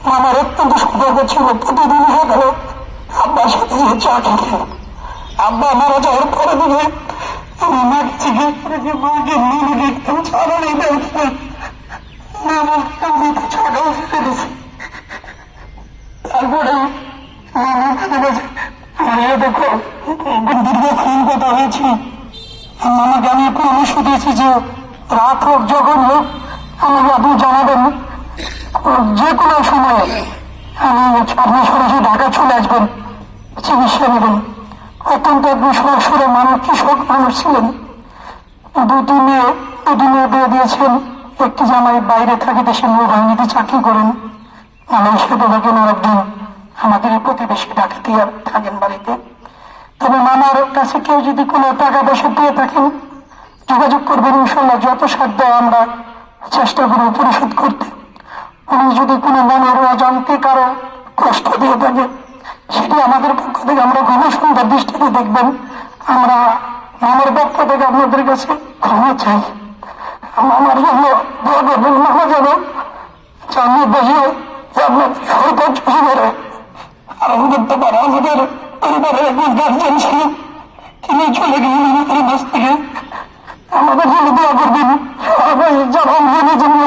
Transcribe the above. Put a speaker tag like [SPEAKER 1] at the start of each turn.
[SPEAKER 1] আমার অত্যন্ত সতর্ক ছিল। প্রতিদিন সকালে আব্বার সাথে যে চা খেতেন, আব্বা মারা যাওয়ার পরে দিকে আমি মাকে জিজ্ঞেস করেছি, মাকে নিয়ে দেখতাম ছাড়া নেই দেখতাম না, বলতাম আমি তো ছাড়াও ছেড়ে দিছি। তারপরে দেখো দীর্ঘক্ষণ কথা হয়েছে। মামাকে আমি পরামর্শ দিয়েছি যে রাত হোক যখন হোক আমাকে আপনি জানাবেন, যে কোনো সময়ে আপনি সরাসরি ঢাকা চলে আসবেন, চিকিৎসা নেবেন। অত্যন্ত একজন সরাসরি মানুষ, কৃষক মানুষ ছিলেন। দুটি মেয়ে বিয়ে দিয়েছেন। একটি জামাই বাইরে থাকে, দেশের নৌবাহিনীতে চাকরি করেন, মালয়েশিয়াতে থাকেন, আর একজন আমাদের প্রতিবেশী ঢাকাতে থাকেন বাড়িতে। তবে মামার কাছে কেউ যদি কোনো টাকা পয়সা পেয়ে থাকেন যোগাযোগ করবেন, ইনশাল্লাহ যত সাধ্য আমরা চেষ্টা করব পরিশোধ করতে। উনি যদি কোনো মনের অজান্তে কারো কষ্ট দিয়ে থাকে সেটি আমাদের পক্ষ থেকে আমরা গণসুন্দর দৃষ্টিতে দেখবেন। আমরা মামার পক্ষ থেকে আপনাদের কাছে ক্ষমা চাই। মামার জন্য দোয়া করবেন, মামা যেন সামনে বসে আপনার সর্বোচ্চ জীবনে আরম্ভ করতে পারে। আমাদের পরিবারের একজন গার্জেন ছিলেন, তিনি চলে গেলেন আমাদের কাছ থেকে। আমাদের